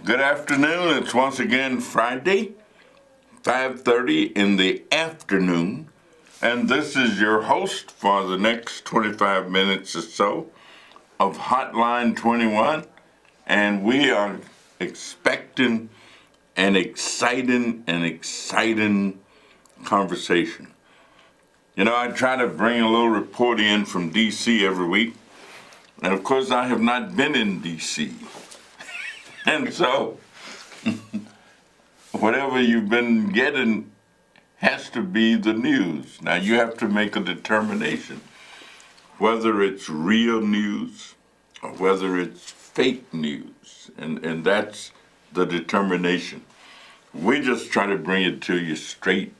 Good afternoon. It's once again Friday, 5:30 in the afternoon, and this is your host for the next 25 minutes or so of Hotline 21, and we are expecting an exciting conversation. You know, I try to bring a little report in from D.C. every week, and of course I have not been in D.C., and so whatever you've been getting has to be the news. Now you have to make a determination whether it's real news or whether it's fake news, and that's the determination. We just try to bring it to you straight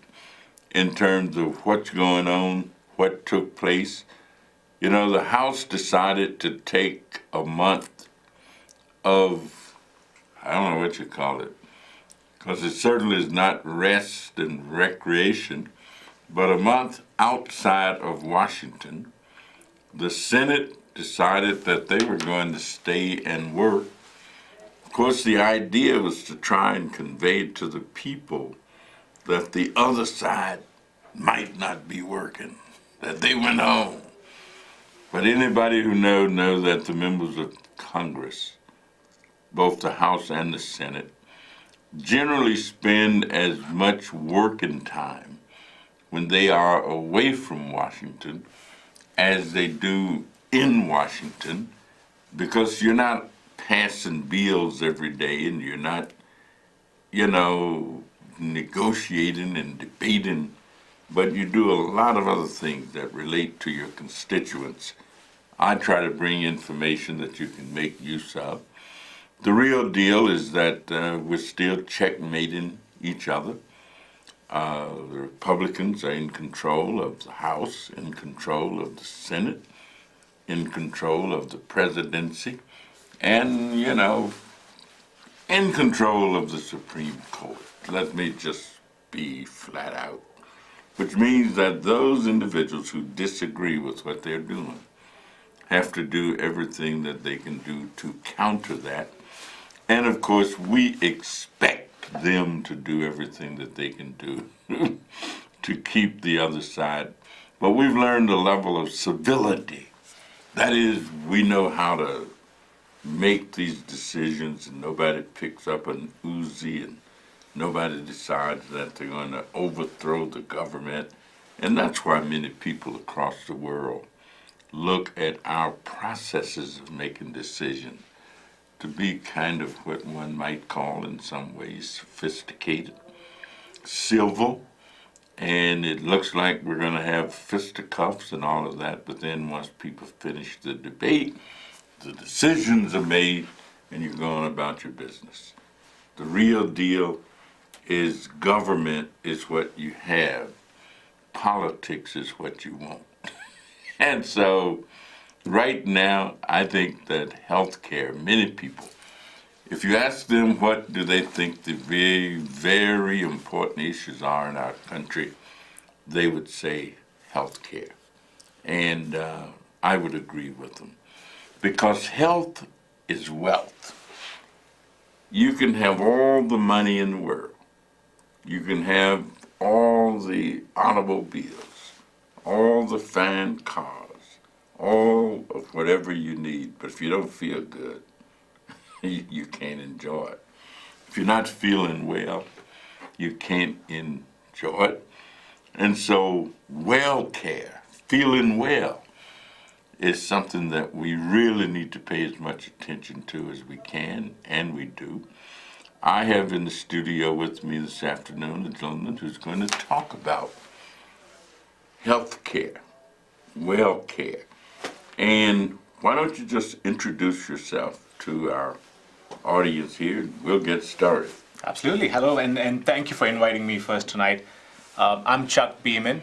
in terms of what's going on, what took place. You know, the House decided to take a month of, I don't know what you call it, because it certainly is not rest and recreation, but a month outside of Washington. The Senate decided that they were going to stay and work. Of course, the idea was to try and convey to the people that the other side might not be working, that they went home. But anybody who knows that the members of Congress, both the House and the Senate, generally spend as much working time when they are away from Washington as they do in Washington, because you're not passing bills every day and you're not, negotiating and debating, but you do a lot of other things that relate to your constituents. I try to bring information that you can make use of. The real deal is that we're still checkmating each other. The Republicans are in control of the House, in control of the Senate, in control of the presidency, and, in control of the Supreme Court. Let me just be flat out. Which means that those individuals who disagree with what they're doing have to do everything that they can do to counter that. And of course, we expect them to do everything that they can do to keep the other side. But we've learned a level of civility. That is, we know how to make these decisions, and nobody picks up an Uzi and nobody decides that they're going to overthrow the government. And that's why many people across the world look at our processes of making decisions to be kind of what one might call in some ways sophisticated, civil, and it looks like we're going to have fisticuffs and all of that, but then once people finish the debate, the decisions are made and you're going about your business. The real deal is government is what you have, politics is what you want. And so right now, I think that healthcare, many people, if you ask them what do they think the very, very important issues are in our country, they would say healthcare. And I would agree with them. Because health is wealth. You can have all the money in the world. You can have all the automobiles, all the fine cars, all of whatever you need, but if you don't feel good, you can't enjoy it. If you're not feeling well, you can't enjoy it. And so well care, feeling well, is something that we really need to pay as much attention to as we can, and we do. I have in the studio with me this afternoon a gentleman who's going to talk about health care, well care. And why don't you just introduce yourself to our audience here, and we'll get started. Absolutely. Hello, and thank you for inviting me first tonight. I'm Chuck Beeman,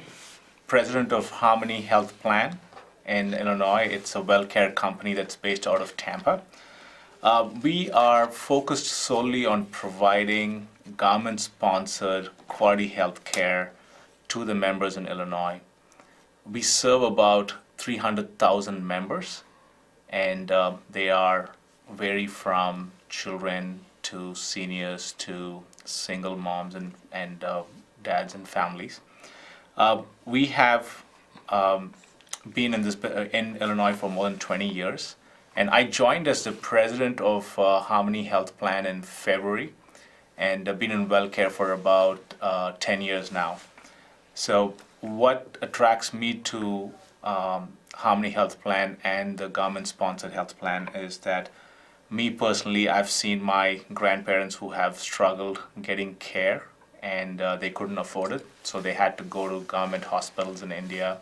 president of Harmony Health Plan in Illinois. It's a well-care company that's based out of Tampa. We are focused solely on providing government-sponsored quality health care to the members in Illinois. We serve about 300,000 members, and they are vary from children to seniors to single moms and dads and families. We have been in Illinois for more than 20 years, and I joined as the president of Harmony Health Plan in February, and I've been in WellCare for about 10 years now. So what attracts me to Harmony Health Plan and the government-sponsored health plan is that me personally, I've seen my grandparents who have struggled getting care, and they couldn't afford it, so they had to go to government hospitals in India.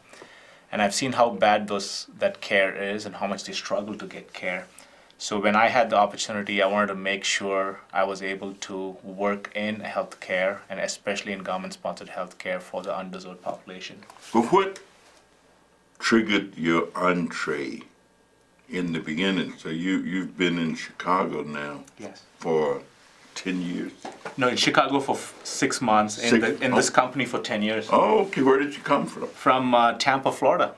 And I've seen how bad that care is and how much they struggle to get care. So when I had the opportunity, I wanted to make sure I was able to work in healthcare, and especially in government-sponsored healthcare for the underserved population. But what triggered your entree in the beginning? So you've been in Chicago now Yes. for 10 years? No, in Chicago for 6 months, in this company for 10 years. Oh, okay. Where did you come from? From Tampa, Florida.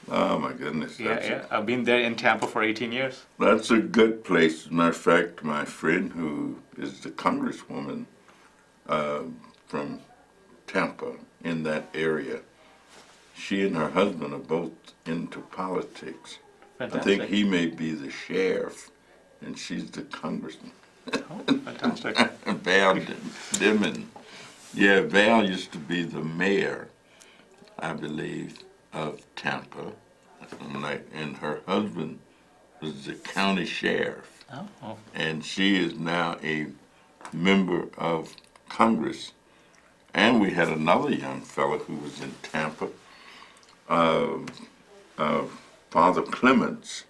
Oh, my goodness. Yeah. I've been there in Tampa for 18 years. That's a good place. As a matter of fact, my friend who is the congresswoman from Tampa in that area, she and her husband are both into politics. Fantastic. I think he may be the sheriff, and she's the congressman. Oh, fantastic. Val Dimon. Yeah, Val used to be the mayor, I believe, of Tampa. And her husband was the county sheriff. Oh. And she is now a member of Congress. And we had another young fellow who was in Tampa, Father Clements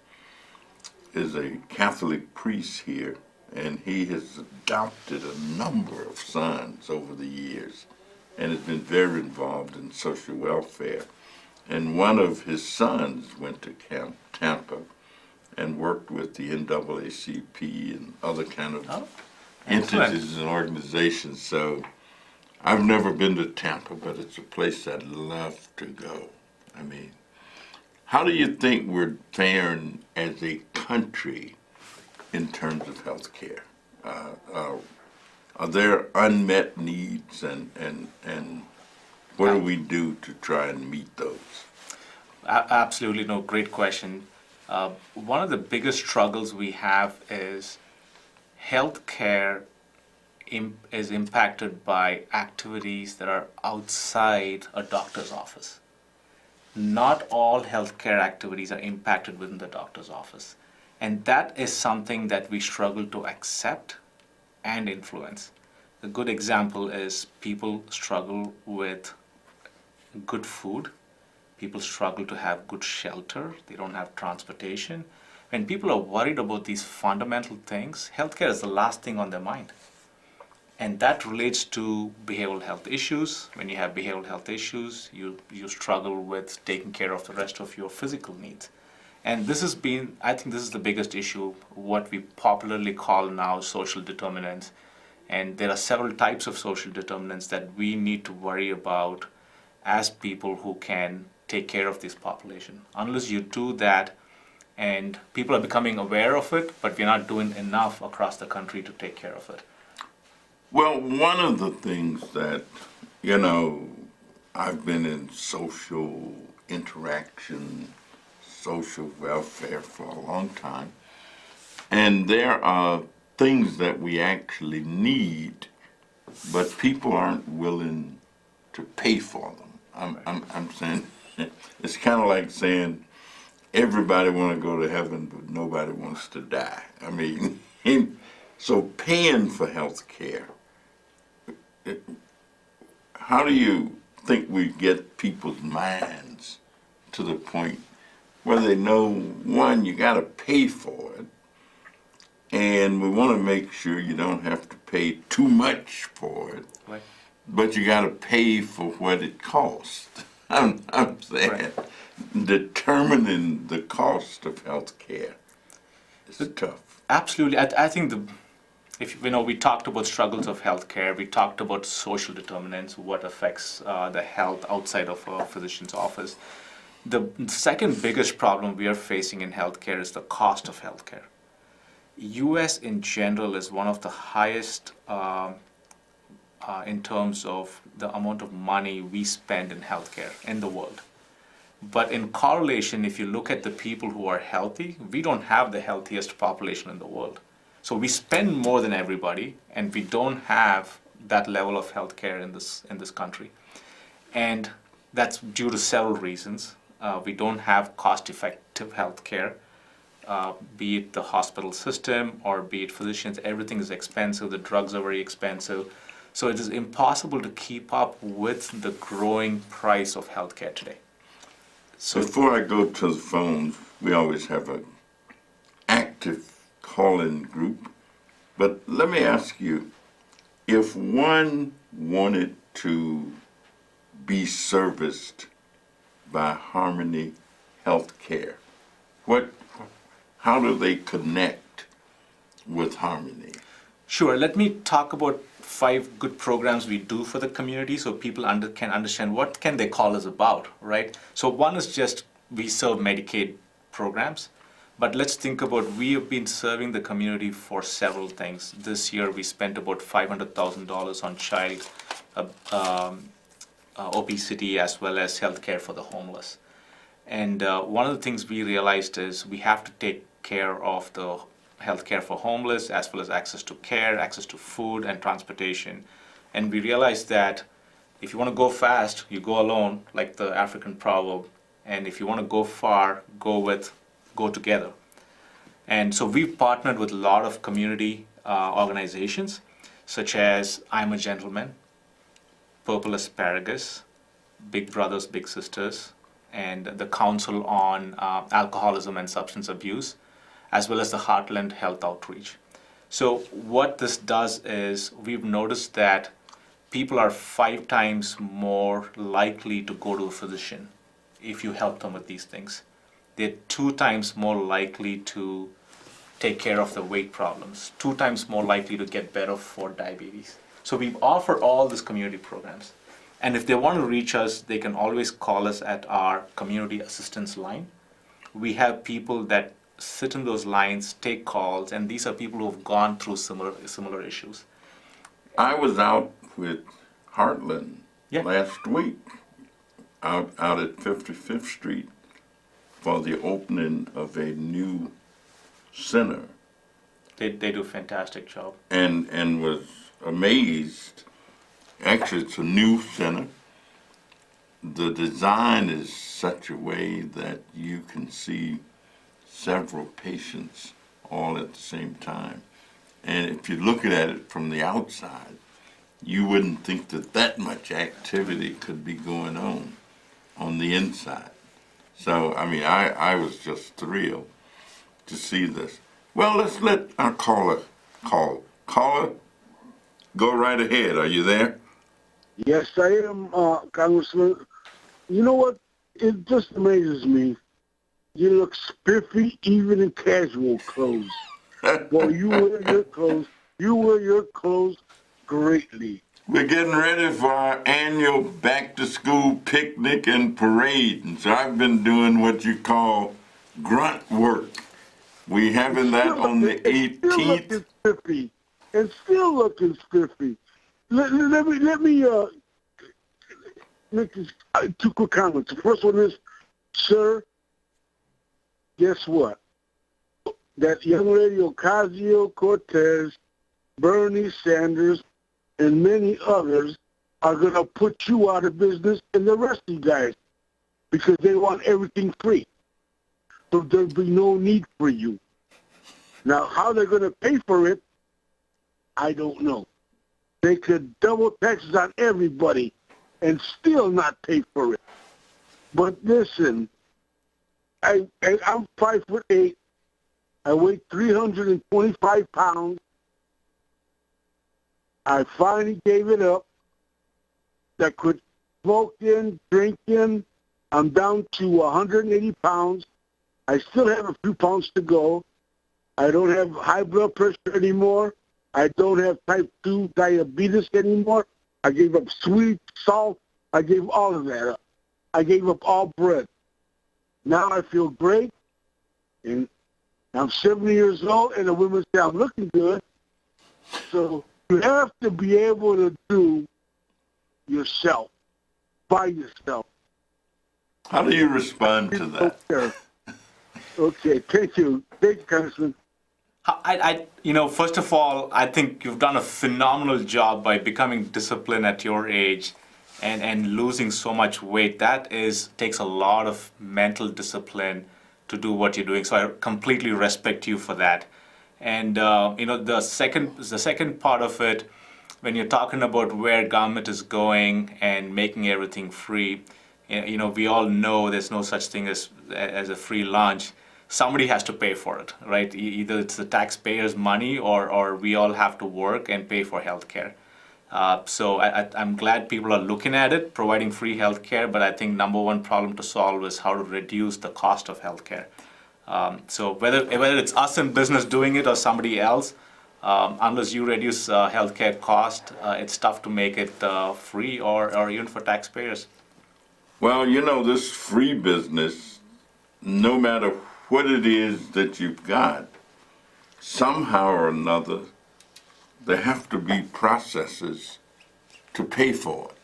is a Catholic priest here, and he has adopted a number of sons over the years and has been very involved in social welfare. And one of his sons went to Tampa and worked with the NAACP and other kind of entities and organizations. So I've never been to Tampa, but it's a place I'd love to go. I mean, how do you think we're faring as a country in terms of health care? Are there unmet needs, and what do we do to try and meet those? Absolutely, no, great question. One of the biggest struggles we have is healthcare is impacted by activities that are outside a doctor's office. Not all healthcare activities are impacted within the doctor's office. And that is something that we struggle to accept and influence. A good example is people struggle with good food. People struggle to have good shelter. They don't have transportation. When people are worried about these fundamental things, healthcare is the last thing on their mind. And that relates to behavioral health issues. When you have behavioral health issues, you struggle with taking care of the rest of your physical needs. And I think this is the biggest issue, what we popularly call now social determinants. And there are several types of social determinants that we need to worry about as people who can take care of this population. Unless you do that, and people are becoming aware of it, but we're not doing enough across the country to take care of it. Well, one of the things that, I've been in social interaction, social welfare for a long time, and there are things that we actually need, but people aren't willing to pay for them. I'm saying, it's kind of like saying everybody want to go to heaven, but nobody wants to die. I mean, so paying for health care, how do you think we get people's minds to the point where they know, one, you got to pay for it, and we want to make sure you don't have to pay too much for it, Right. but you got to pay for what it costs. I'm saying, Right. Determining the cost of health care is tough. Absolutely. I think we talked about struggles of healthcare, we talked about social determinants, what affects the health outside of a physician's office. The second biggest problem we are facing in healthcare is the cost of healthcare. U.S. in general is one of the highest in terms of the amount of money we spend in healthcare in the world. But in correlation, if you look at the people who are healthy, we don't have the healthiest population in the world. So we spend more than everybody, and we don't have that level of healthcare in this country. And that's due to several reasons. We don't have cost-effective healthcare, be it the hospital system or be it physicians. Everything is expensive. The drugs are very expensive. So it is impossible to keep up with the growing price of healthcare today. So before I go to the phones, we always have an active call-in group. But let me ask you, if one wanted to be serviced by Harmony Healthcare, how do they connect with Harmony? sure, let me talk about 5 good programs we do for the community so people can understand what can they call us about, right? So one is just we serve Medicaid programs, but let's think about we have been serving the community for several things. This year we spent about $500,000 on child obesity as well as healthcare for the homeless. And one of the things we realized is we have to take care of the healthcare for homeless as well as access to care, access to food and transportation. And we realized that if you want to go fast, you go alone, like the African proverb. And if you want to go far, go together. And so we've partnered with a lot of community organizations, such as I'm a Gentleman, Purple Asparagus, Big Brothers Big Sisters, and the Council on Alcoholism and Substance Abuse, as well as the Heartland Health Outreach. So what this does is we've noticed that people are 5 times more likely to go to a physician if you help them with these things. They're 2 times more likely to take care of the weight problems, 2 times more likely to get better for diabetes. So we offer all these community programs. And if they want to reach us, they can always call us at our community assistance line. We have people that sit in those lines, take calls, and these are people who have gone through similar issues. I was out with Heartland last week, out at 55th Street for the opening of a new center. They do a fantastic job. And was amazed. Actually, it's a new center. The design is such a way that you can see several patients all at the same time. And if you look at it from the outside, you wouldn't think that much activity could be going on the inside. So, I mean, I was just thrilled to see this. Well, let's let our caller call. Caller, go right ahead. Are you there? Yes, I am, Congressman. You know what? It just amazes me. You look spiffy even in casual clothes. Well, you wear your clothes. You wear your clothes greatly. We're getting ready for our annual back-to-school picnic and parade. And so I've been doing what you call grunt work. We having that on the 18th. Still looking spiffy. And still looking spiffy. Let me make this, 2 quick comments. The first one is, sir, guess what? That young lady Ocasio-Cortez, Bernie Sanders, and many others are going to put you out of business and the rest of you guys because they want everything free. So there'll be no need for you. Now, how they're going to pay for it, I don't know. They could double taxes on everybody and still not pay for it. But listen, I'm 5'8". I weigh 325 pounds. I finally gave it up. I quit smoking, drinking. I'm down to 180 pounds. I still have a few pounds to go. I don't have high blood pressure anymore. I don't have type 2 diabetes anymore. I gave up sweet, salt. I gave all of that up. I gave up all bread. Now I feel great, and I'm 70 years old, and the women say I'm looking good. So you have to be able to do yourself, by yourself. How do you respond to that? Okay, thank you. Thank you, Congressman. First of all, I think you've done a phenomenal job by becoming disciplined at your age and losing so much weight. Takes a lot of mental discipline to do what you're doing. So I completely respect you for that. And the second part of it, when you're talking about where government is going and making everything free, we all know there's no such thing as a free lunch. Somebody has to pay for it, right? Either it's the taxpayers' money or we all have to work and pay for healthcare. So I'm glad people are looking at it, providing free healthcare, but I think number one problem to solve is how to reduce the cost of healthcare. So whether it's us in business doing it or somebody else, unless you reduce healthcare cost, it's tough to make it free or even for taxpayers. Well, this free business, no matter what it is that you've got, somehow or another, there have to be processes to pay for it.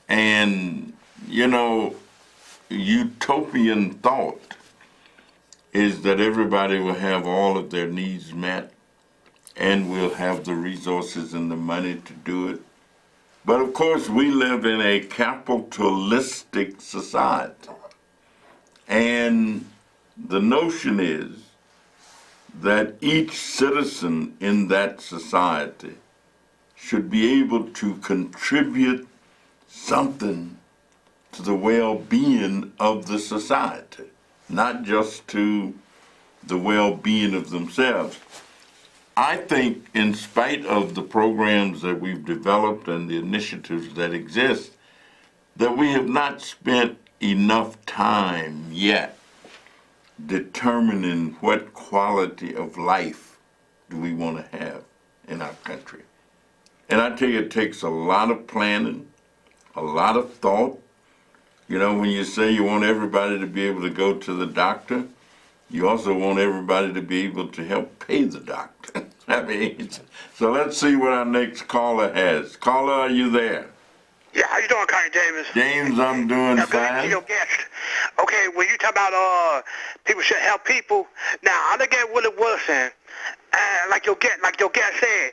And, utopian thought is that everybody will have all of their needs met and will have the resources and the money to do it. But of course, we live in a capitalistic society. And the notion is that each citizen in that society should be able to contribute something to the well-being of the society, not just to the well-being of themselves. I think in spite of the programs that we've developed and the initiatives that exist, that we have not spent enough time yet determining what quality of life do we want to have in our country. And I tell you, it takes a lot of planning, a lot of thought. When you say you want everybody to be able to go to the doctor, you also want everybody to be able to help pay the doctor. So let's see what our next caller has. Caller, are you there? Yeah, how you doing, Connie James? James, I'm doing Good fine. to see your guest. Okay, when you talk about people should help people, now I look at Willie Wilson, like your guest said,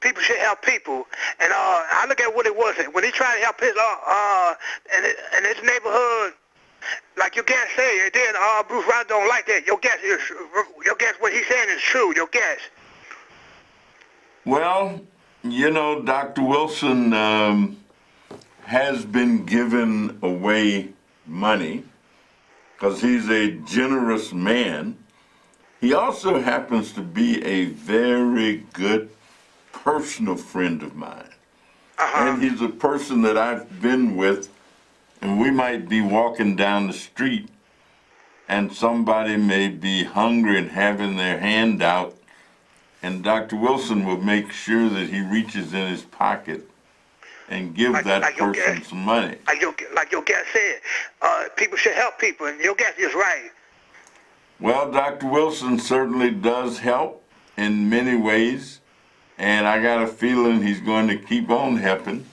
people should help people, and I look at Willie Wilson when he trying to help his in his neighborhood. Like your guest said, and then Bruce Ryan don't like that. Your guess, what he's saying is true. Your guess. Well, Dr. Wilson has been giving away money because he's a generous man. He also happens to be a very good personal friend of mine. And he's a person that I've been with, and we might be walking down the street and somebody may be hungry and having their hand out, and Dr. Wilson will make sure that he reaches in his pocket and give that person some money. Like your guest said, people should help people, and your guest is right. Well, Dr. Wilson certainly does help in many ways, and I got a feeling he's going to keep on helping.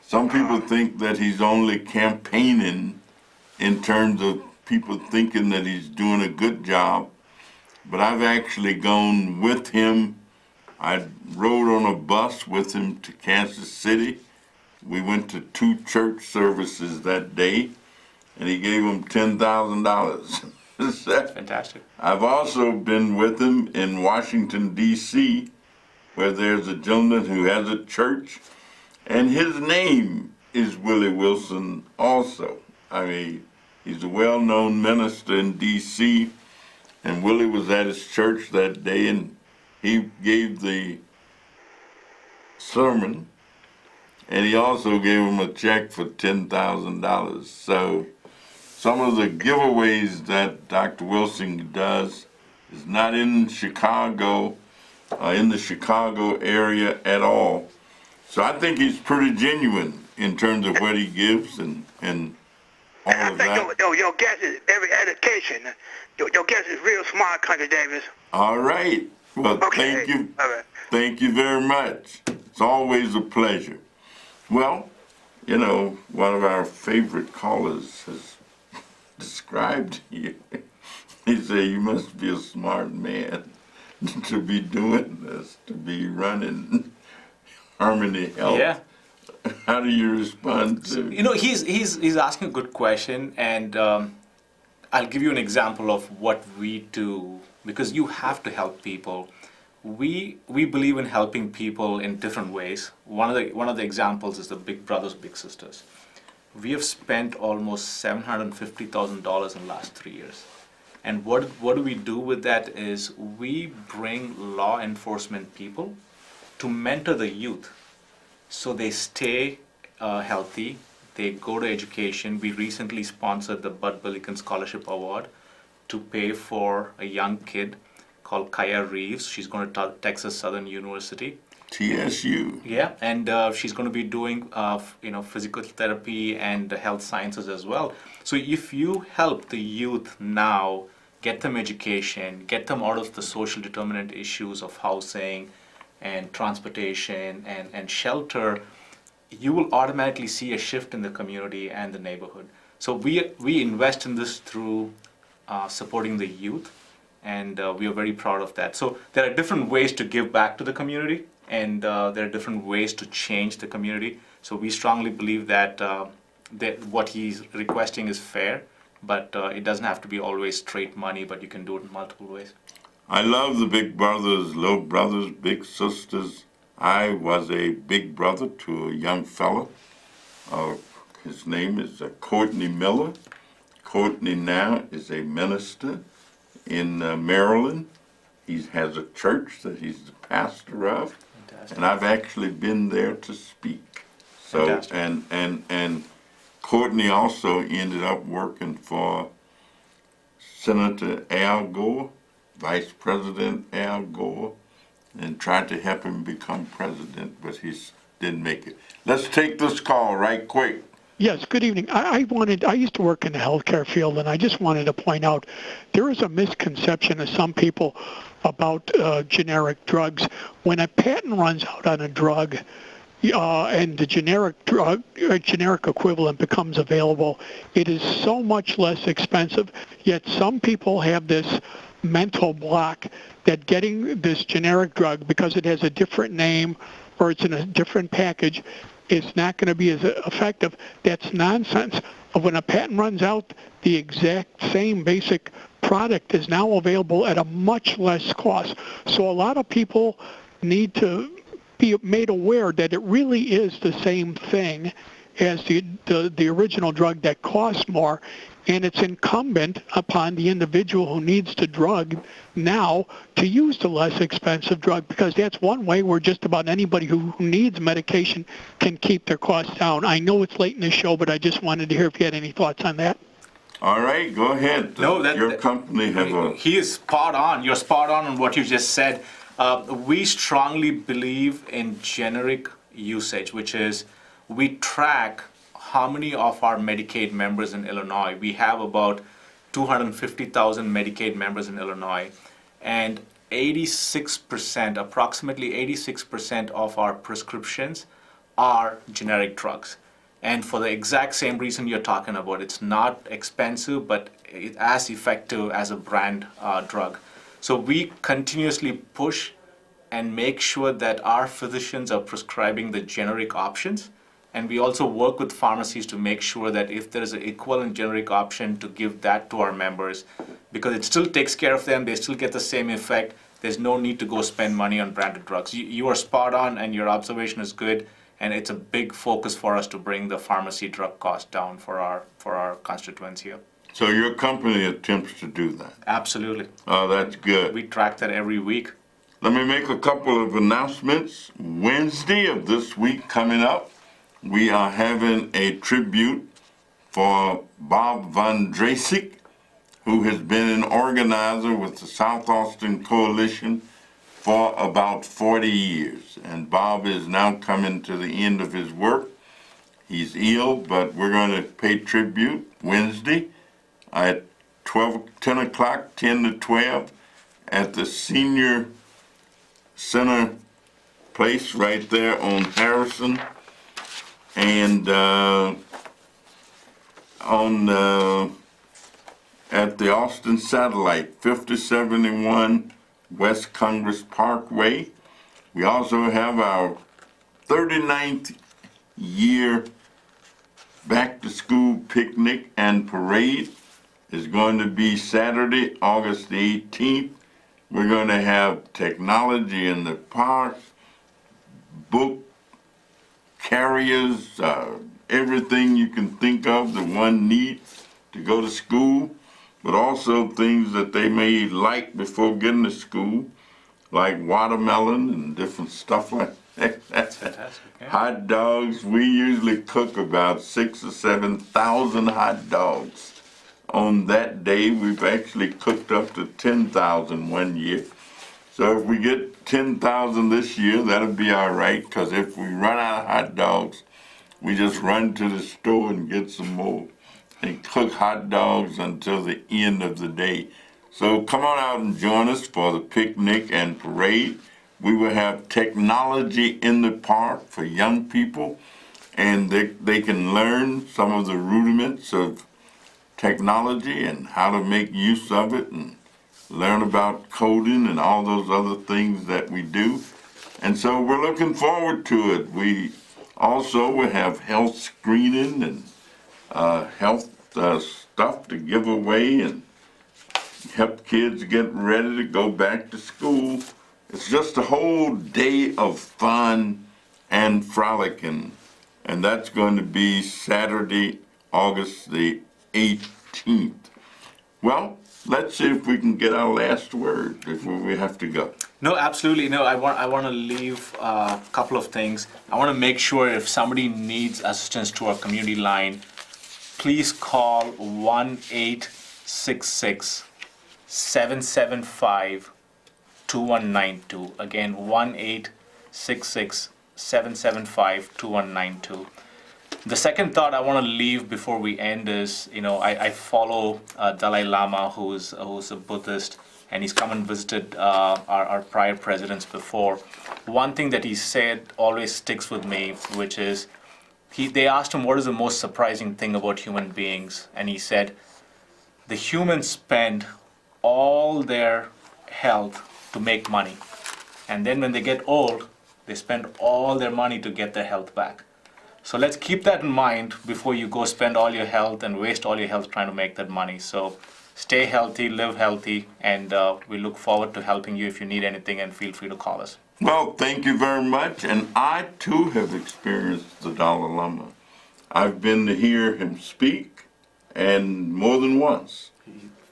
Some people think that he's only campaigning in terms of people thinking that he's doing a good job, but I've actually gone with him. I rode on a bus with him to Kansas City. We went to 2 church services that day, and he gave them $10,000. That's fantastic. I've also been with him in Washington, D.C., where there's a gentleman who has a church, and his name is Willie Wilson also. He's a well-known minister in D.C., and Willie was at his church that day, and he gave the sermon, and he also gave him a check for $10,000. So some of the giveaways that Dr. Wilson does is not in Chicago, in the Chicago area at all. So I think he's pretty genuine in terms of what he gives, and all And I of think that. your guest is very education. Your guest is real smart, Country Davis. All right. Well, Okay. thank you. All right. Thank you very much. It's always a pleasure. Well, you know, one of our favorite callers has described you. He said, you must be a smart man to be doing this, to be running Harmony Health. Yeah. How do you respond to? You know, he's asking a good question, and I'll give you an example of what we do, because you have to help people. We believe in helping people in different ways. One of the examples is the Big Brothers Big Sisters. We have spent almost $750,000 in the last 3 years. And what do we do with that is we bring law enforcement people to mentor the youth so they stay healthy, they go to education. We recently sponsored the Bud Billiken Scholarship Award to pay for a young kid called Kaya Reeves. She's going to Texas Southern University. TSU. Yeah, and she's going to be doing physical therapy and health sciences as well. So if you help the youth now, get them education, get them out of the social determinant issues of housing and transportation and shelter, you will automatically see a shift in the community and the neighborhood. So we invest in this through supporting the youth, and we are very proud of that. So there are different ways to give back to the community, and there are different ways to change the community. So we strongly believe that what he's requesting is fair, but it doesn't have to be always straight money, but you can do it in multiple ways. I love the big brothers, little brothers, big sisters. I was a big brother to a young fella. His name is Courtney Miller. Courtney now is a minister in Maryland. He has a church that he's the pastor of. Fantastic. And I've actually been there to speak. So Fantastic. and Courtney also ended up working for Senator Al Gore, Vice President Al Gore, and tried to help him become president, but he didn't make it. Let's take this call right quick. Yes, good evening. I used to work in the healthcare field, and I just wanted to point out there is a misconception of some people about generic drugs. When a patent runs out on a drug and the generic equivalent becomes available, it is so much less expensive. Yet some people have this mental block that getting this generic drug, because it has a different name or it's in a different package, it's not going to be as effective. That's nonsense. When a patent runs out, the exact same basic product is now available at a much less cost. So a lot of people need to be made aware that it really is the same thing as the original drug that costs more. And it's incumbent upon the individual who needs the drug now to use the less expensive drug, because that's one way where just about anybody who needs medication can keep their costs down. I know it's late in the show, but I just wanted to hear if you had any thoughts on that. All right, go ahead. Your company have a... He is spot on. You're spot on what you just said. We strongly believe in generic usage, which is we track how many of our Medicaid members in Illinois. We have about 250,000 Medicaid members in Illinois, and 86%, approximately 86% of our prescriptions are generic drugs. And for the exact same reason you're talking about, it's not expensive, but it's as effective as a brand drug. So we continuously push and make sure that our physicians are prescribing the generic options. And we also work with pharmacies to make sure that if there is an equivalent generic option, to give that to our members, because it still takes care of them, they still get the same effect. There's no need to go spend money on branded drugs. You are spot on, and your observation is good, and it's a big focus for us to bring the pharmacy drug cost down for our constituents here. So your company attempts to do that? Absolutely. Oh, that's good. We track that every week. Let me make a couple of announcements. Wednesday of this week coming up, we are having a tribute for Bob Van Drasik, who has been an organizer with the South Austin Coalition for about 40 years. And Bob is now coming to the end of his work. He's ill, but we're going to pay tribute Wednesday at 10 o'clock, 10 to 12, at the Senior Center place right there on Harrison, and at the Austin Satellite, 5071 West Congress Parkway. We also have our 39th year back to school picnic and parade. Is going to be Saturday, August the 18th. We're going to have technology in the park, book carriers, everything you can think of that one needs to go to school, but also things that they may like before getting to school, like watermelon and different stuff like that. That's fantastic. Yeah. Hot dogs, we usually cook about 6,000 or 7,000 hot dogs. On that day, we've actually cooked up to 10,000 one year. So if we get 10,000 this year, that'll be all right, because if we run out of hot dogs, we just run to the store and get some more and cook hot dogs until the end of the day. So come on out and join us for the picnic and parade. We will have technology in the park for young people, and they can learn some of the rudiments of technology and how to make use of it and learn about coding and all those other things that we do. And so we're looking forward to it. We also will have health screening and health stuff to give away and help kids get ready to go back to school. It's just a whole day of fun and frolicking, and that's going to be Saturday, August the 18th. Well, let's see if we can get our last word before we have to go. No, absolutely. No, I want to leave a couple of things. I want to make sure if somebody needs assistance to our community line, please call 1-866-775-2192. Again, 1-866-775-2192. The second thought I want to leave before we end is, I follow Dalai Lama, who's a Buddhist, and he's come and visited our prior presidents before. One thing that he said always sticks with me, which is, they asked him what is the most surprising thing about human beings, and he said, the humans spend all their health to make money, and then when they get old, they spend all their money to get their health back. So let's keep that in mind before you go spend all your health and waste all your health trying to make that money. So stay healthy, live healthy, and we look forward to helping you if you need anything, and feel free to call us. Well, thank you very much. And I too have experienced the Dalai Lama. I've been to hear him speak, and more than once.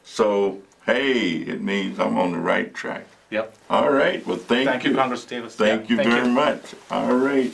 So, hey, it means I'm on the right track. Yep. All right. Well, thank you. Thank you, Congressman Davis. Thank you very much. All right.